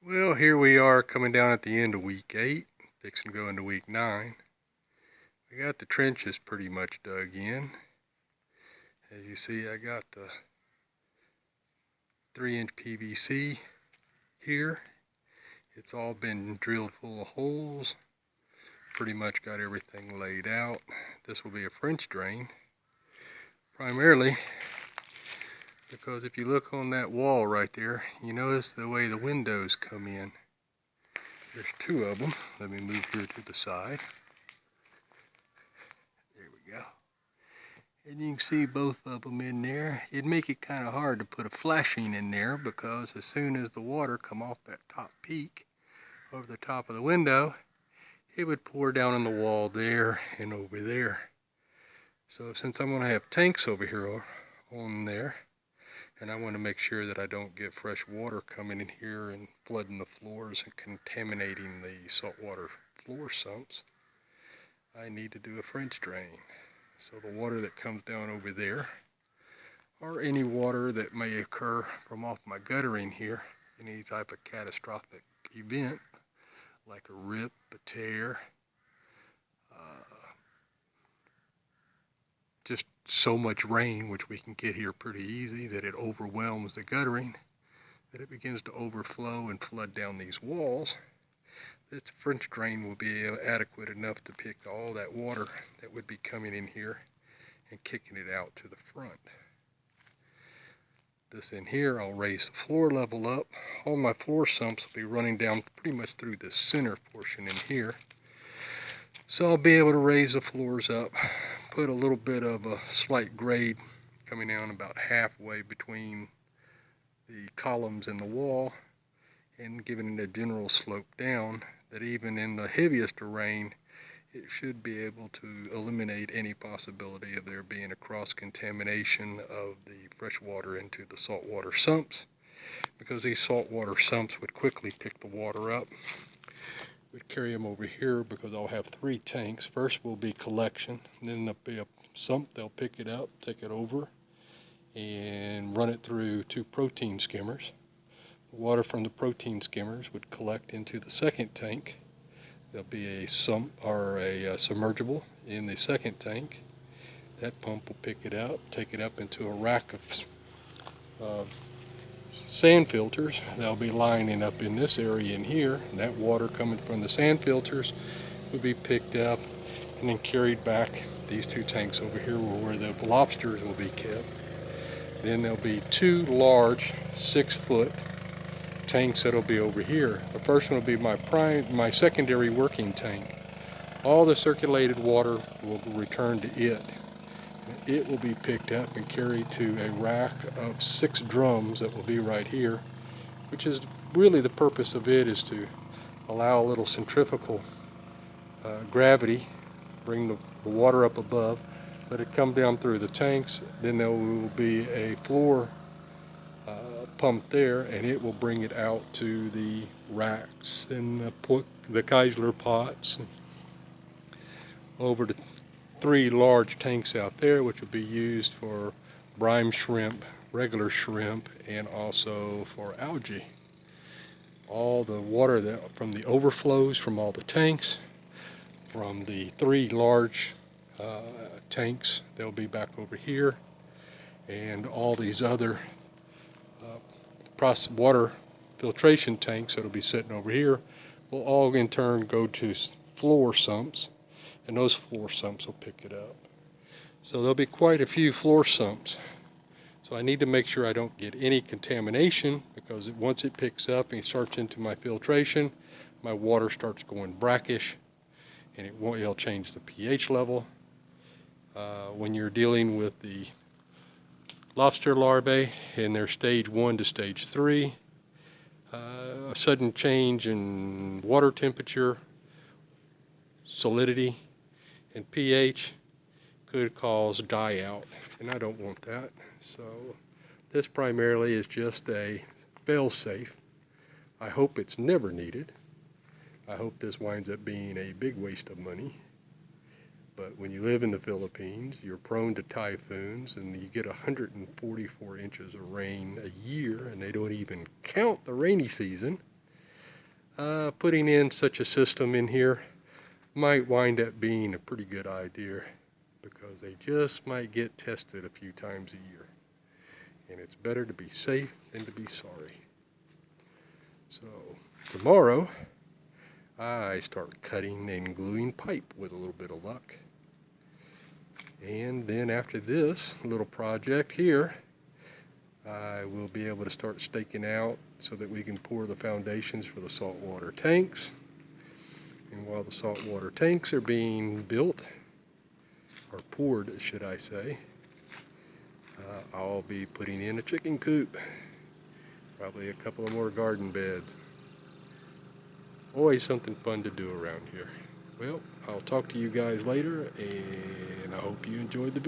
Well, here we are coming down at the end of week 8, fixing to go into week 9. We got the trenches pretty much dug in. As you see, I got the 3-inch PVC here. It's all been drilled full of holes. Pretty much got everything laid out. This will be a French drain, primarily because if you look on that wall right there, you notice the way the windows come in. There's 2 of them. Let me move here to the side. There we go. And you can see both of them in there. It'd make it kind of hard to put a flashing in there because as soon as the water come off that top peak over the top of the window, it would pour down on the wall there and over there. So since I'm going to have tanks over here on there, and I want to make sure that I don't get fresh water coming in here and flooding the floors and contaminating the saltwater floor sumps, I need to do a French drain. So the water that comes down over there, or any water that may occur from off my guttering here, any type of catastrophic event, like a rip, a tear, just so much rain, which we can get here pretty easy, that it overwhelms the guttering, that it begins to overflow and flood down these walls. This French drain will be adequate enough to pick all that water that would be coming in here and kicking it out to the front. This in here, I'll raise the floor level up. All my floor sumps will be running down pretty much through the center portion in here. So I'll be able to raise the floors up, put a little bit of a slight grade coming down about halfway between the columns and the wall, and giving it a general slope down that even in the heaviest of rain, it should be able to eliminate any possibility of there being a cross-contamination of the fresh water into the saltwater sumps, because these saltwater sumps would quickly pick the water up. We'd carry them over here because I'll have 3 tanks. First will be collection, and then there'll be a sump. They'll pick it up, take it over, and run it through 2 protein skimmers. The water from the protein skimmers would collect into the second tank. There'll be a sump or a submergible in the second tank. That pump will pick it up, take it up into a rack of sand filters. They'll be lining up in this area in here, and that water coming from the sand filters will be picked up and then carried back. These 2 tanks over here where the lobsters will be kept. Then there'll be 2 large 6-foot tanks that'll be over here. The first one will be my secondary working tank. All the circulated water will return to it. It will be picked up and carried to a rack of 6 drums that will be right here, which is really the purpose of it, is to allow a little centrifugal gravity, bring the water up above, let it come down through the tanks. Then there will be a floor pump there, and it will bring it out to the racks and the Keisler pots, and over to 3 large tanks out there, which will be used for brine shrimp, regular shrimp, and also for algae. All the water from the overflows from all the tanks, from the 3 large tanks, they'll be back over here, and all these other water filtration tanks that'll be sitting over here will all in turn go to floor sumps, and those floor sumps will pick it up. So there'll be quite a few floor sumps. So I need to make sure I don't get any contamination, because once it picks up and starts into my filtration, my water starts going brackish, and it'll change the pH level. When you're dealing with the lobster larvae in their stage 1 to stage 3, a sudden change in water temperature, salinity, and pH could cause die out, and I don't want that. So this primarily is just a fail-safe. I hope it's never needed. I hope this winds up being a big waste of money. But when you live in the Philippines, you're prone to typhoons, and you get 144 inches of rain a year, and they don't even count the rainy season. putting in such a system in here might wind up being a pretty good idea, because they just might get tested a few times a year. And it's better to be safe than to be sorry. So tomorrow I start cutting and gluing pipe with a little bit of luck. And then after this little project here, I will be able to start staking out so that we can pour the foundations for the saltwater tanks. And while the saltwater tanks are being built, or poured should I say, I'll be putting in a chicken coop, probably a couple of more garden beds. Always something fun to do around here. Well, I'll talk to you guys later, and I hope you enjoyed the video.